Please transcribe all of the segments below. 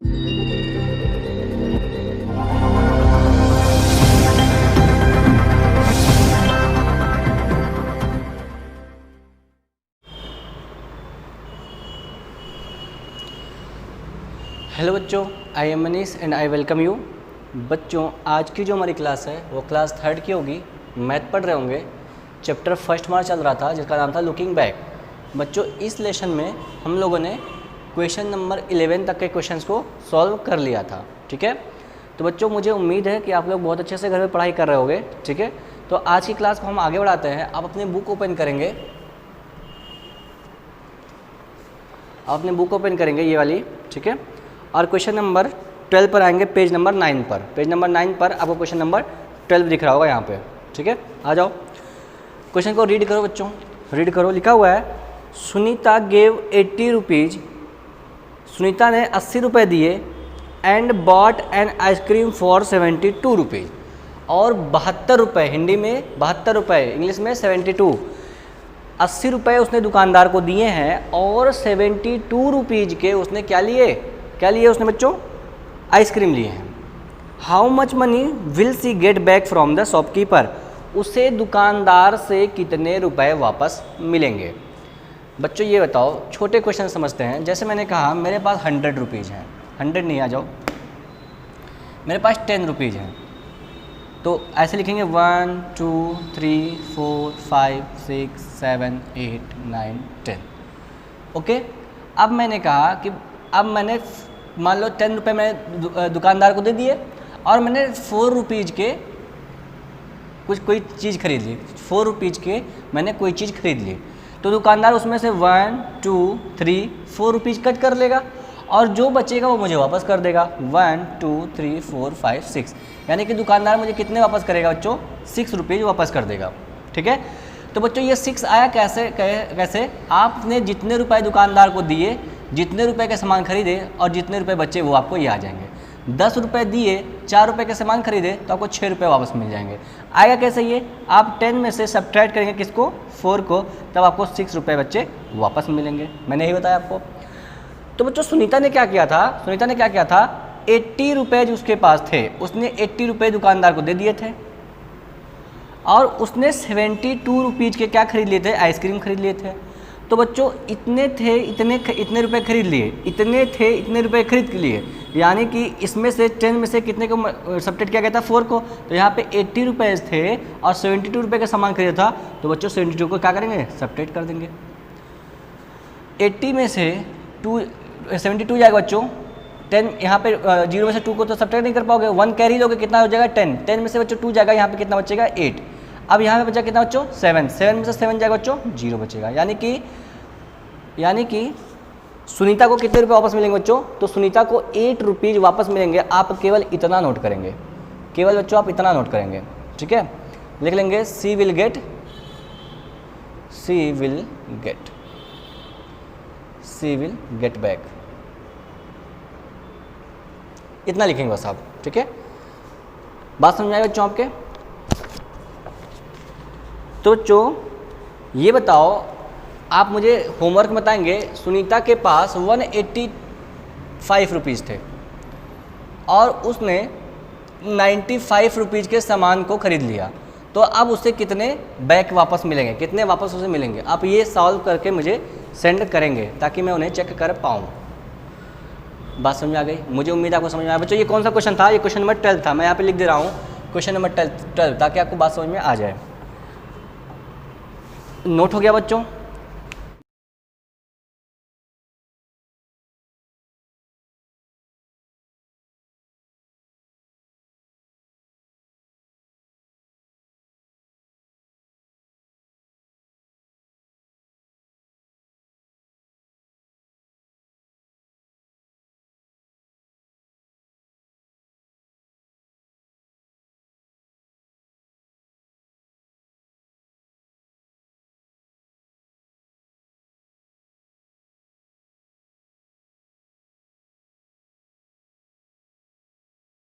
Hello बच्चों, I am Manish and I welcome you. बच्चों, आज की जो हमारी क्लास है वो क्लास 3rd की होगी। मैथ पढ़ रहे होंगे। चैप्टर फर्स्ट हमारा चल रहा था जिसका नाम था लुकिंग बैक। बच्चों, इस लेसन में हम लोगों ने क्वेश्चन नंबर 11 तक के क्वेश्चंस को सॉल्व कर लिया था। ठीक है, तो बच्चों मुझे उम्मीद है कि आप लोग बहुत अच्छे से घर में पढ़ाई कर रहे होंगे। ठीक है, तो आज की क्लास को हम आगे बढ़ाते हैं। आप अपनी बुक ओपन करेंगे, ये वाली। ठीक है, और क्वेश्चन नंबर 12 पर आएंगे, पेज नंबर 9 पर। पेज नंबर 9 पर आपको क्वेश्चन नंबर 12 दिख रहा होगा यहाँ पे। ठीक है, आ जाओ, क्वेश्चन को रीड करो बच्चों, रीड करो। लिखा हुआ है, सुनीता गेव 80 रुपीज़। सुनीता ने 80 रुपये दिए and bought an ice cream for 72 rupees. और 72 रुपये, हिंदी में 72 रुपये, इंग्लिश में 72। 80 रुपये उसने दुकानदार को दिए हैं और 72 रुपीज़ के उसने क्या लिए उसने बच्चों? आइसक्रीम लिए हैं। How much money will see get back from the shopkeeper. उसे दुकानदार से कितने रुपए वापस मिलेंगे? बच्चों ये बताओ, छोटे क्वेश्चन समझते हैं। जैसे मैंने कहा मेरे पास 100 रुपीज़ हैं, 100 नहीं, आ जाओ, मेरे पास 10 रुपीज़ हैं, तो ऐसे लिखेंगे 1 2 3 4 5 6 7 8 9 10। ओके, अब मैंने कहा कि अब मैंने मान लो 10 रुपये मैंने दुकानदार को दे दिए और मैंने 4 रुपीज़ के कोई चीज़ खरीद ली। 4 रुपीज़ के मैंने कोई चीज़ खरीद ली, तो दुकानदार उसमें से 1 2 3 4 रुपीज़ कट कर लेगा और जो बचेगा वो मुझे वापस कर देगा। 1 2 3 4 5 6, यानी कि दुकानदार मुझे कितने वापस करेगा बच्चों? 6 रुपीज़ वापस कर देगा। ठीक है, तो बच्चों ये 6 आया कैसे? आपने जितने रुपए दुकानदार को दिए, जितने रुपए के सामान खरीदे और जितने रुपए बचे वो आपको ये आ जाएंगे। 10 रुपये दिए, 4 रुपये के सामान खरीदे तो आपको 6 रुपये वापस मिल जाएंगे। आएगा कैसे ये? आप 10 में से सब्ट्रैक्ट करेंगे किसको? 4 को, तब आपको 6 रुपये बच्चे वापस मिलेंगे। मैंने यही बताया आपको। तो बच्चों सुनीता ने क्या किया था? 80 रुपये जो उसके पास थे, उसने 80 रुपये दुकानदार को दे दिए थे और उसने 72 रुपीज़ के क्या खरीद लिए थे? आइसक्रीम खरीद लिए थे। तो बच्चों इतने रुपए खरीद लिए, इतने रुपए खरीद लिए, यानी कि इसमें से 10 में से कितने को सब्ट्रैक्ट किया गया था? 4 को। तो यहाँ पे 80 रुपये थे और 72 रुपये का सामान खरीदा था, तो बच्चों 72 को क्या करेंगे? सब्ट्रैक्ट कर देंगे। 80 में से 72 जाएगा बच्चों। 10 यहाँ पे 0 में से 2 को तो सब्ट्रैक्ट नहीं कर पाओगे, 1 कैरी लोगे, कितना हो जाएगा? 10 में से बच्चों 2 जाएगा, यहाँ पे कितना बचेगा? 8। अब यहाँ पे बचा कितना बच्चों? 7 में से 7 जाएगा बच्चों, 0 बचेगा। यानी कि सुनीता को कितने रुपए वापस मिलेंगे बच्चों? तो सुनीता को 8 रुपीज़ वापस मिलेंगे। आप केवल इतना नोट करेंगे, केवल बच्चों आप इतना नोट करेंगे। ठीक है, लिख लेंगे सी विल गेट बैक, इतना लिखेंगे बस आप। ठीक है, बात समझ में आएगी बच्चों आपके? तो बच्चों ये बताओ, आप मुझे होमवर्क बताएंगे। सुनीता के पास 185 रुपीज़ थे और उसने 95 रुपीज़ के सामान को खरीद लिया, तो अब उसे कितने बैक वापस मिलेंगे? कितने वापस उसे मिलेंगे? आप ये सॉल्व करके मुझे सेंड करेंगे ताकि मैं उन्हें चेक कर पाऊँ। बात समझ में आ गई? मुझे उम्मीद आपको समझ में आया। बच्चों ये कौन सा क्वेश्चन था? ये क्वेश्चन नंबर 12 था। मैं यहाँ पे लिख दे रहा हूँ क्वेश्चन नंबर 12 ताकि आपको बात समझ में आ जाए। नोट हो गया बच्चों?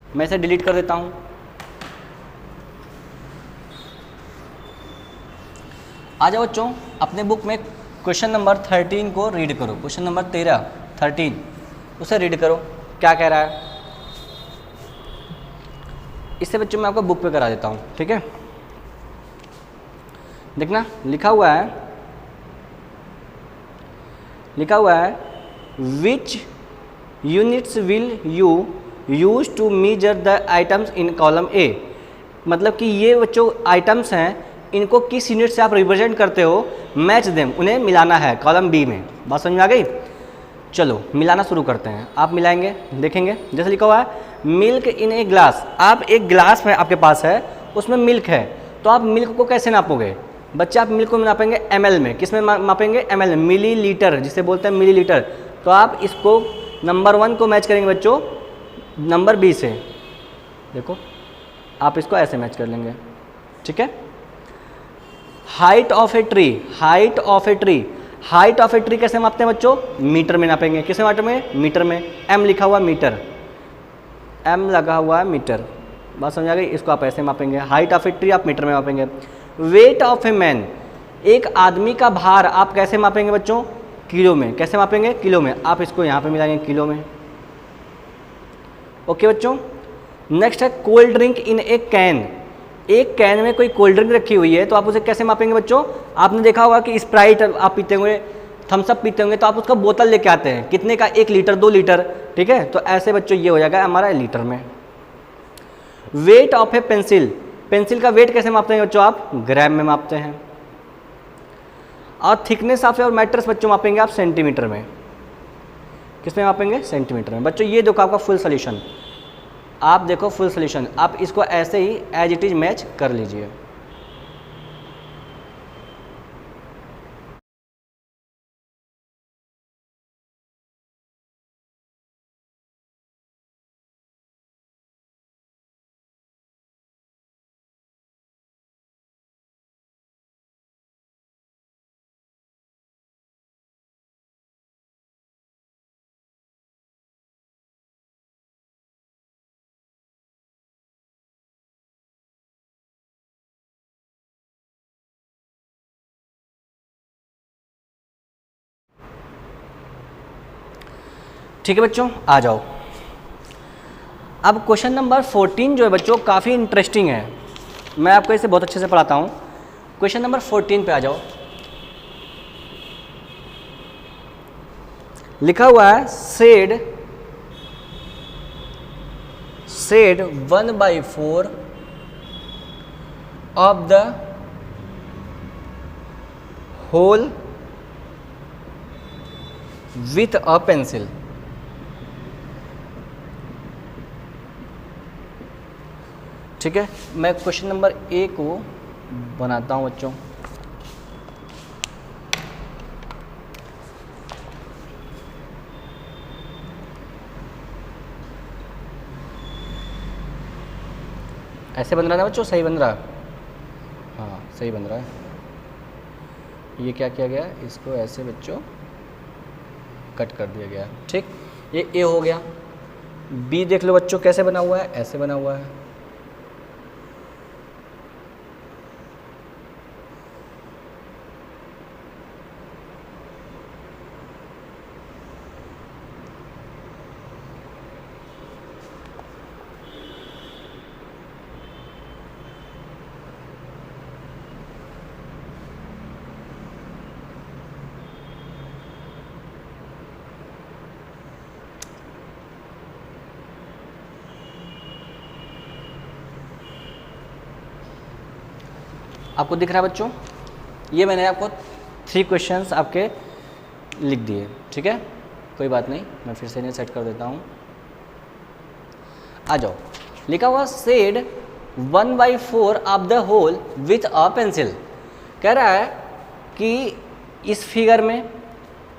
मैं इसे डिलीट कर देता हूँ। आ जाओ बच्चों, अपने बुक में क्वेश्चन नंबर 13 को रीड करो। क्वेश्चन नंबर 13 उसे रीड करो। क्या कह रहा है, इससे बच्चों मैं आपको बुक पे करा देता हूँ, ठीक है। देखना लिखा हुआ है which units will you use to measure the items in column A. मतलब कि ये बच्चों आइटम्स हैं, इनको किस यूनिट से आप रिप्रेजेंट करते हो, मैच देम, उन्हें मिलाना है कॉलम बी में। बात समझ में आ गई। चलो मिलाना शुरू करते हैं। आप मिलाएंगे, देखेंगे जैसे लिखा हुआ है मिल्क इन ए ग्लास। आप एक ग्लास में आपके पास है, उसमें मिल्क है, तो आप मिल्क को कैसे नापोगे बच्चे, आप मिल्क को नापेंगे ml में। किस में मापेंगे, ml में, मिलीलीटर जिसे बोलते हैं मिलीलीटर। तो आप इसको नंबर 1 को मैच करेंगे बच्चों नंबर बी से। देखो आप इसको ऐसे मैच कर लेंगे, ठीक है। Height of a tree, height of a tree, height of a tree कैसे मापते हैं बच्चों, मीटर में नापेंगे। किस मीटर में, मीटर में, m लिखा हुआ मीटर, m लगा हुआ है मीटर। बात समझ आ गई। इसको आप ऐसे मापेंगे, हाइट ऑफ ए ट्री आप मीटर में मापेंगे। वेट ऑफ ए मैन, एक आदमी का भार आप कैसे मापेंगे बच्चों, किलो में। कैसे मापेंगे, किलो में। आप इसको यहाँ पे मिलाएंगे किलो में। ओके बच्चों। नेक्स्ट है cold drink in A can. एक कैन में कोई कोल्ड ड्रिंक रखी हुई है, तो आप उसे कैसे मापेंगे बच्चों। आपने देखा होगा कि स्प्राइट आप पीते होंगे, थम्सअप पीते होंगे, तो आप उसका बोतल लेके आते हैं, कितने का, 1 लीटर 2 लीटर, ठीक है। तो ऐसे बच्चों ये हो जाएगा हमारा लीटर में। Weight of A pencil, pencil का वेट कैसे मापते हैं बच्चों, आप ग्राम में मापते हैं। और थिकनेस ऑफ और मैट्रेस बच्चों मापेंगे आप सेंटीमीटर में। किस में मापेंगे, सेंटीमीटर में। बच्चों ये देखो आपका फुल सोल्यूशन, आप देखो फुल सोल्यूशन। आप इसको ऐसे ही एज इट इज मैच कर लीजिए। ठीक है बच्चों, आ जाओ। अब क्वेश्चन नंबर 14 जो है बच्चों काफ़ी इंटरेस्टिंग है, मैं आपको इसे बहुत अच्छे से पढ़ाता हूँ। क्वेश्चन नंबर 14 पे आ जाओ। लिखा हुआ है said 1/4 of the whole with a pencil. ठीक है, मैं क्वेश्चन नंबर ए को बनाता हूं बच्चों। ऐसे बन रहा है ना बच्चों, सही बन रहा है, हाँ सही बन रहा है। ये क्या किया गया, इसको ऐसे बच्चों कट कर दिया गया। ठीक, ये ए हो गया। बी देख लो बच्चों कैसे बना हुआ है, ऐसे बना हुआ है। आपको दिख रहा है बच्चों, ये मैंने आपको 3 क्वेश्चंस आपके लिख दिए। ठीक है, कोई बात नहीं, मैं फिर से इन्हें सेट कर देता हूँ। आ जाओ, लिखा हुआ said 1/4 of the whole with a pencil. कह रहा है कि इस फिगर में,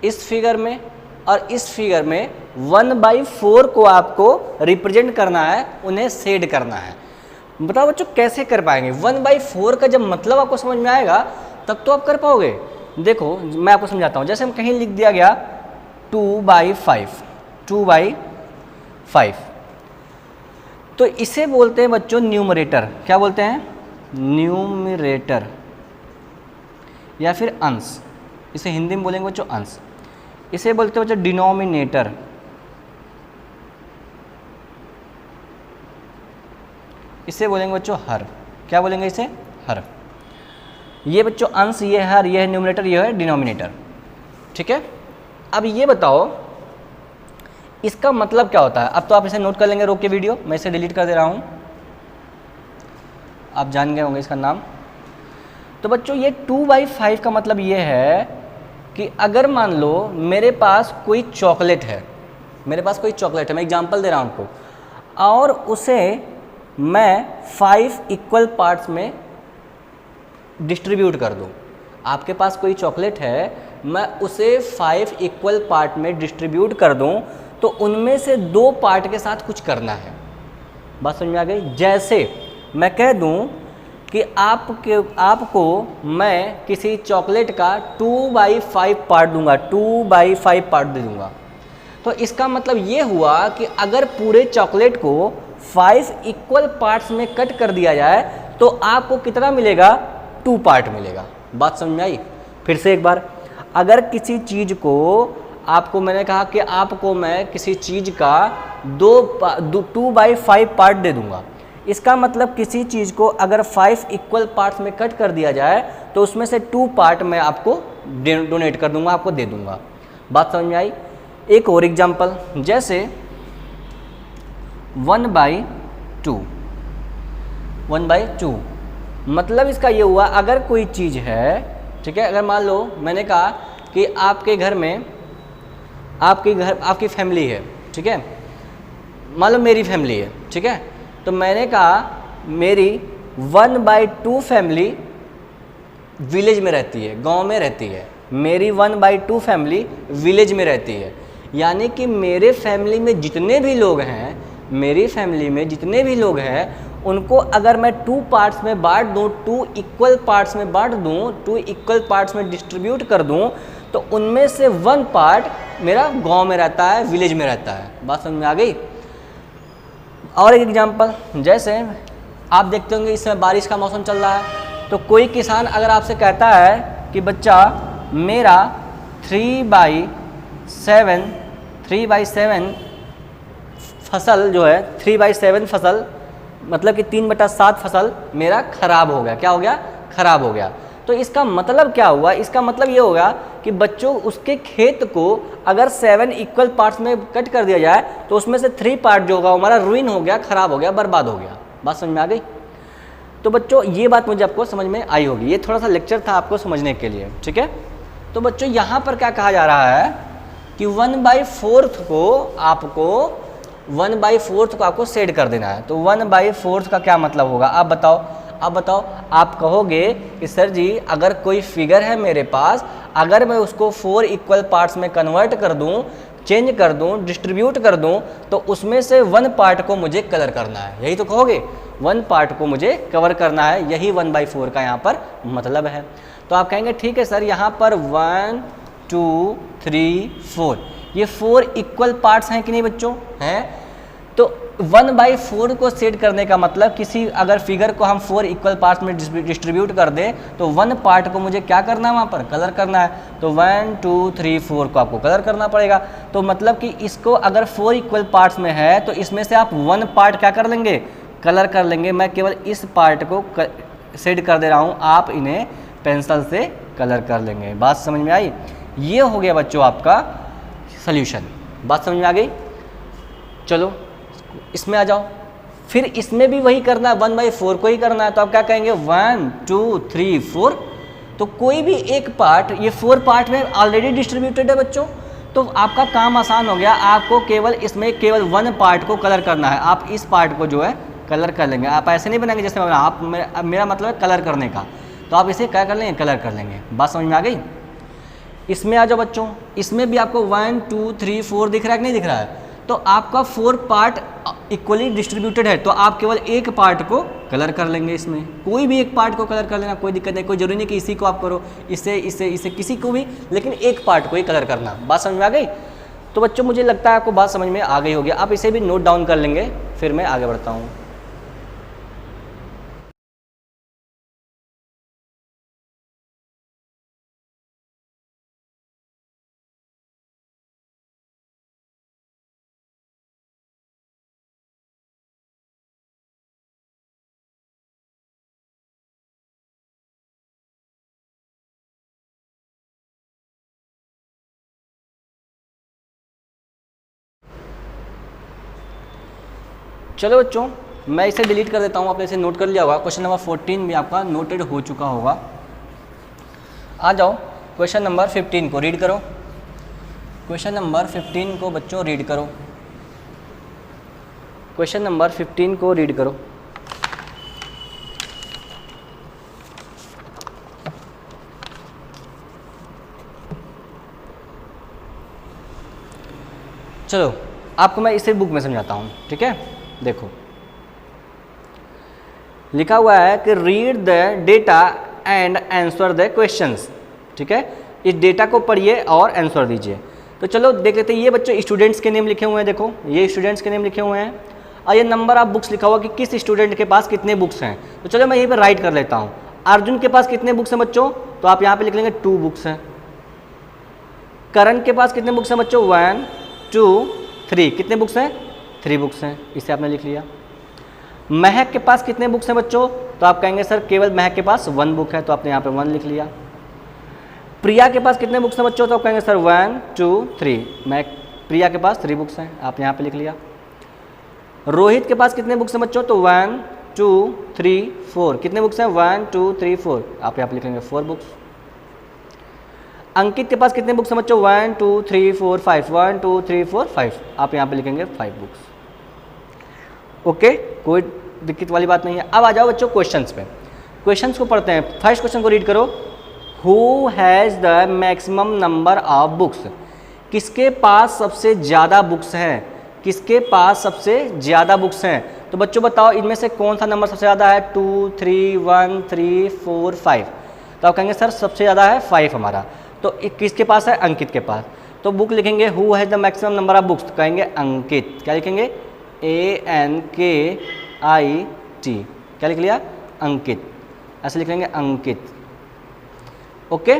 इस फिगर में और इस फिगर में 1/4 को आपको रिप्रेजेंट करना है, उन्हें सेड करना है। बताओ बच्चों कैसे कर पाएंगे। 1/4 का जब मतलब आपको समझ में आएगा तब तो आप कर पाओगे। देखो मैं आपको समझाता हूँ। जैसे हम कहीं लिख दिया गया 2/5, 2/5, तो इसे बोलते हैं बच्चों न्यूमरेटर। क्या बोलते हैं, न्यूमरेटर या फिर अंश। इसे हिंदी में बोलेंगे बच्चों अंश। इसे बोलते हैं बच्चों डिनोमिनेटर। इसे बोलेंगे बच्चों हर। क्या बोलेंगे इसे? हर। ये बच्चों अंश, ये हर, ये है न्यूमरेटर, ये है डिनोमिनेटर। ठीक है, अब ये बताओ इसका मतलब क्या होता है। अब तो आप इसे नोट कर लेंगे, रोक के वीडियो, मैं इसे डिलीट कर दे रहा हूँ, आप जान गए होंगे इसका नाम। तो बच्चों ये 2/5 का मतलब ये है कि अगर मान लो मेरे पास कोई चॉकलेट है, मेरे पास कोई चॉकलेट है, मैं एग्जांपल दे रहा हूँ आपको, और उसे मैं 5 इक्वल पार्ट्स में डिस्ट्रीब्यूट कर दूँ। आपके पास कोई चॉकलेट है, मैं उसे 5 इक्वल पार्ट में डिस्ट्रीब्यूट कर दूँ, तो उनमें से 2 पार्ट के साथ कुछ करना है। बात समझ में आ गई? जैसे मैं कह दूँ कि आपको मैं किसी चॉकलेट का 2/5 पार्ट दूंगा, 2/5 पार्ट दे दूंगा, तो इसका मतलब ये हुआ कि अगर पूरे चॉकलेट को 5 इक्वल पार्ट्स में कट कर दिया जाए तो आपको कितना मिलेगा? 2 पार्ट मिलेगा। बात समझ में आई? फिर से एक बार, अगर किसी चीज़ को आपको मैंने कहा कि आपको मैं किसी चीज़ का 2/5 पार्ट दे दूंगा, इसका मतलब किसी चीज़ को अगर 5 इक्वल पार्ट्स में कट कर दिया जाए तो उसमें से 2 पार्ट मैं आपको डोनेट कर दूंगा, आपको दे दूंगा। बात समझ में आई? एक और एग्जांपल, जैसे 1/2, 1/2 मतलब इसका ये हुआ, अगर कोई चीज़ है, ठीक है, अगर मान लो मैंने कहा कि आपके घर में आपकी फैमिली है, ठीक है, मान लो मेरी फैमिली है, ठीक है, तो मैंने कहा मेरी 1/2 फैमिली विलेज में रहती है, गांव में रहती है, मेरी 1/2 फैमिली विलेज में रहती है, यानी कि मेरे फैमिली में जितने भी लोग हैं, मेरी फैमिली में जितने भी लोग हैं, उनको अगर मैं 2 पार्ट्स में बांट दूँ, 2 इक्वल पार्ट्स में बांट दूँ, 2 इक्वल पार्ट्स में डिस्ट्रीब्यूट कर दूँ, तो उनमें से 1 पार्ट मेरा गांव में रहता है, विलेज में रहता है। बात समझ में आ गई? और एक एग्जांपल, जैसे आप देखते होंगे इस समय बारिश का मौसम चल रहा है, तो कोई किसान अगर आपसे कहता है कि बच्चा मेरा 3/7 फसल जो है, 3/7 फसल मतलब कि 3/7 फसल मेरा खराब हो गया। क्या हो गया? खराब हो गया। तो इसका मतलब क्या हुआ? इसका मतलब ये होगा कि बच्चों उसके खेत को अगर 7 इक्वल पार्ट्स में कट कर दिया जाए तो उसमें से 3 पार्ट जो होगा हमारा रुइन हो गया, खराब हो गया, बर्बाद हो गया। बात समझ में आ गई? तो बच्चों ये बात मुझे आपको समझ में आई होगी, ये थोड़ा सा लेक्चर था आपको समझने के लिए, ठीक है। तो बच्चों यहाँ पर क्या कहा जा रहा है कि 1/4 को आपको 1/4 को आपको सेट कर देना है। तो 1/4 का क्या मतलब होगा आप बताओ? अब बताओ, आप कहोगे कि सर जी अगर कोई फिगर है मेरे पास, अगर मैं उसको 4 इक्वल पार्ट्स में कन्वर्ट कर दूं, चेंज कर दूं, डिस्ट्रीब्यूट कर दूं, तो उसमें से 1 पार्ट को मुझे कलर करना है। यही तो कहोगे, 1 पार्ट को मुझे कवर करना है, यही 1/4 का यहाँ पर मतलब है। तो आप कहेंगे ठीक है सर, यहाँ पर 1 2 3 4 ये 4 इक्वल पार्ट्स हैं कि नहीं बच्चों? हैं। तो 1/4 को सेट करने का मतलब किसी अगर फिगर को हम 4 इक्वल पार्ट्स में डिस्ट्रीब्यूट कर दें तो 1 पार्ट को मुझे क्या करना है? वहाँ पर कलर करना है। तो 1 2 3 4 को आपको कलर करना पड़ेगा। तो मतलब कि इसको अगर 4 इक्वल पार्ट्स में है तो इसमें से आप 1 पार्ट क्या कर लेंगे? कलर कर लेंगे। मैं केवल इस पार्ट को सेट कर दे रहा हूँ, आप इन्हें पेंसिल से कलर कर लेंगे। बात समझ में आई? ये हो गया बच्चों आपका सॉल्यूशन। बात समझ में आ गई? चलो इसमें आ जाओ, फिर इसमें भी वही करना है, 1/4 को ही करना है। तो आप क्या कहेंगे? 1 2 3 4। तो कोई भी एक पार्ट, ये 4 पार्ट में ऑलरेडी डिस्ट्रीब्यूटेड है बच्चों, तो आपका काम आसान हो गया। आपको केवल इसमें केवल 1 पार्ट को कलर करना है। आप इस पार्ट को जो है कलर कर लेंगे। आप ऐसे नहीं बनाएंगे जैसे आप, मेरा मतलब है कलर करने का। तो आप इसे क्या कर लेंगे? कलर कर लेंगे। बात समझ में आ गई? इसमें आ जाओ बच्चों, इसमें भी आपको 1 2 3 4 दिख रहा है कि नहीं दिख रहा है? तो आपका 4 पार्ट इक्वली डिस्ट्रीब्यूटेड है, तो आप केवल एक पार्ट को कलर कर लेंगे। इसमें कोई भी एक पार्ट को कलर कर लेना, कोई दिक्कत नहीं। कोई जरूरी नहीं कि इसी को आप करो, इसे किसी को भी, लेकिन एक पार्ट को ही कलर करना। बात समझ में आ गई? तो बच्चों मुझे लगता है आपको बात समझ में आ गई होगी। आप इसे भी नोट डाउन कर लेंगे, फिर मैं आगे बढ़ता हूँ। चलो बच्चों मैं इसे डिलीट कर देता हूँ, आपने इसे नोट कर लिया होगा। क्वेश्चन नंबर 14 भी आपका नोटेड हो चुका होगा। आ जाओ क्वेश्चन नंबर 15 को रीड करो। क्वेश्चन नंबर 15 को बच्चों रीड करो। क्वेश्चन नंबर 15 को रीड करो। चलो आपको मैं इसे बुक में समझाता हूँ, ठीक है। देखो लिखा हुआ है कि read the data and answer the questions, ठीक है। इस डेटा को पढ़िए और आंसर दीजिए। तो चलो देख लेते हैं। ये बच्चों स्टूडेंट्स के नेम लिखे हुए हैं, देखो ये स्टूडेंट्स के नेम लिखे हुए हैं और ये नंबर ऑफ बुक्स लिखा हुआ कि किस स्टूडेंट के पास कितने बुक्स हैं। तो चलो मैं यहीं पर राइट कर लेता हूँ। अर्जुन के पास कितने बुक्स हैं बच्चों, तो आप यहाँ पे लिख लेंगे 2 बुक्स हैं। करण के पास कितने बुक्स हैं बच्चों, 1 2 3, कितने बुक्स हैं, 3 बुक्स हैं, इसे आपने लिख लिया। महक के पास कितने बुक्स हैं बच्चों, तो आप कहेंगे सर केवल महक के पास 1 बुक है, तो आपने यहाँ पे 1 लिख लिया। प्रिया के पास कितने बुक्स हैं बच्चों, तो आप कहेंगे सर 1 2 3, मैं प्रिया के पास 3 बुक्स हैं, आप यहाँ पे लिख लिया। रोहित के पास कितने बुक्स हैं बच्चों, तो 1 2 3 4, कितने बुक्स हैं, 1 2 3 4, आप यहाँ पे लिख लेंगे 4 बुक्स। अंकित के पास कितने बुक्स हैं बच्चों, 1 2 3 4 5, 1 2 3 4 5, आप यहाँ पे लिखेंगे 5 बुक्स। ओके, कोई दिक्कत वाली बात नहीं है। अब आ जाओ बच्चों क्वेश्चंस पे। क्वेश्चंस को पढ़ते हैं। फर्स्ट क्वेश्चन को रीड करो। Who has the maximum number of books, किसके पास सबसे ज़्यादा बुक्स हैं, किसके पास सबसे ज़्यादा बुक्स हैं। तो बच्चों बताओ इनमें से कौन सा नंबर सबसे ज़्यादा है, 2 3 1 3 4 5, तो आप कहेंगे सर सबसे ज़्यादा है 5 हमारा। तो किसके पास है, अंकित के पास। तो बुक लिखेंगे who has the maximum number of books, तो कहेंगे अंकित। क्या लिखेंगे, ANKIT, क्या लिख लिया, अंकित, ऐसे लिख लेंगे अंकित। ओके,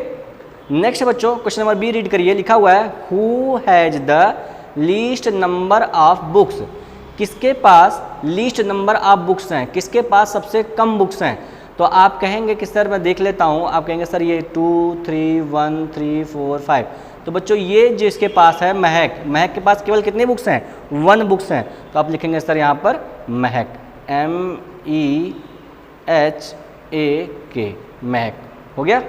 नेक्स्ट बच्चों क्वेश्चन नंबर बी रीड करिए। लिखा हुआ है who has the least number of books, किसके पास लीस्ट नंबर ऑफ बुक्स हैं, किसके पास सबसे कम बुक्स हैं। तो आप कहेंगे कि सर मैं देख लेता हूँ, आप कहेंगे सर ये 2 3 1 3 4 5, तो बच्चों ये जिसके पास है महक, महक के पास केवल कितनी बुक्स हैं, 1 बुक्स हैं, तो आप लिखेंगे सर यहाँ पर महक, MEHAK, महक। हो गया।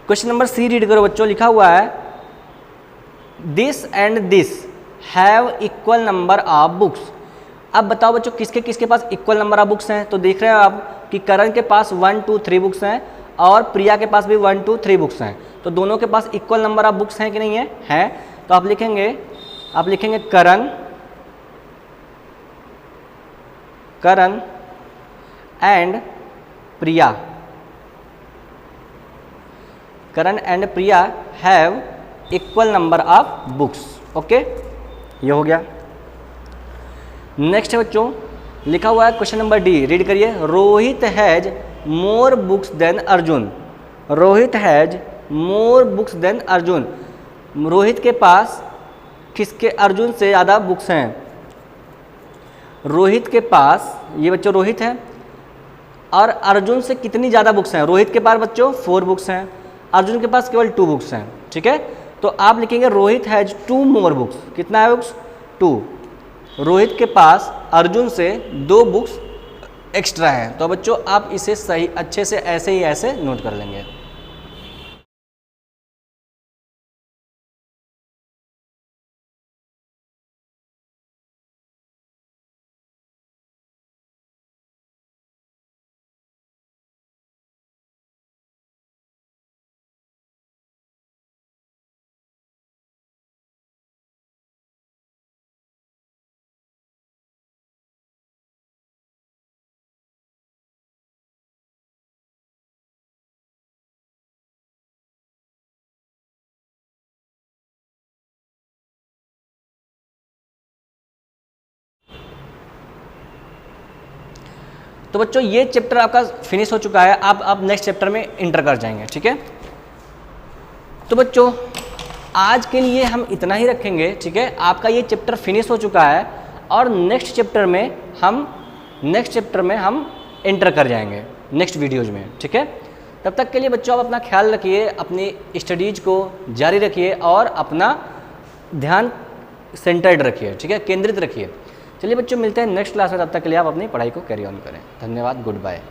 क्वेश्चन नंबर सी रीड करो बच्चों। लिखा हुआ है this and this have equal number of books. अब बताओ बच्चों किसके किसके पास इक्वल नंबर ऑफ बुक्स हैं। तो देख रहे हैं आप कि करण के पास 1 2 3 बुक्स हैं और प्रिया के पास भी 1 2 3 बुक्स हैं। तो दोनों के पास इक्वल नंबर ऑफ बुक्स हैं कि नहीं है, हैं। तो आप लिखेंगे Karan and Priya, Karan and Priya have equal number of books. Okay, ये हो गया। नेक्स्ट है बच्चों, लिखा हुआ है क्वेश्चन नंबर डी रीड करिए। Rohit has more books than Arjun, Rohit has more books than Arjun, Rohit के पास किसके, अर्जुन से ज़्यादा बुक्स हैं। रोहित के पास, ये बच्चों रोहित है, और अर्जुन से कितनी ज़्यादा बुक्स हैं। रोहित के पास बच्चों 4 बुक्स हैं, अर्जुन के पास केवल 2 बुक्स हैं, ठीक है। तो आप लिखेंगे रोहित हैज 2 मोर बुक्स, कितना है बुक्स, 2। रोहित के पास अर्जुन से 2 बुक्स एक्स्ट्रा हैं। तो बच्चों आप इसे सही अच्छे से ऐसे ही ऐसे नोट कर लेंगे। तो बच्चों ये चैप्टर आपका फिनिश हो चुका है। आप नेक्स्ट चैप्टर में इंटर कर जाएंगे, ठीक है। तो बच्चों आज के लिए हम इतना ही रखेंगे, ठीक है। आपका ये चैप्टर फिनिश हो चुका है और नेक्स्ट चैप्टर में हम इंटर कर जाएंगे नेक्स्ट वीडियोज़ में, ठीक है। तब तक के लिए बच्चों आप अपना ख्याल रखिए, अपनी स्टडीज़ को जारी रखिए और अपना ध्यान सेंटर्ड रखिए, ठीक है, केंद्रित रखिए। चलिए बच्चों, मिलते हैं नेक्स्ट क्लास में, तब तक के लिए आप अपनी पढ़ाई को कैरी ऑन करें। धन्यवाद, गुड बाय।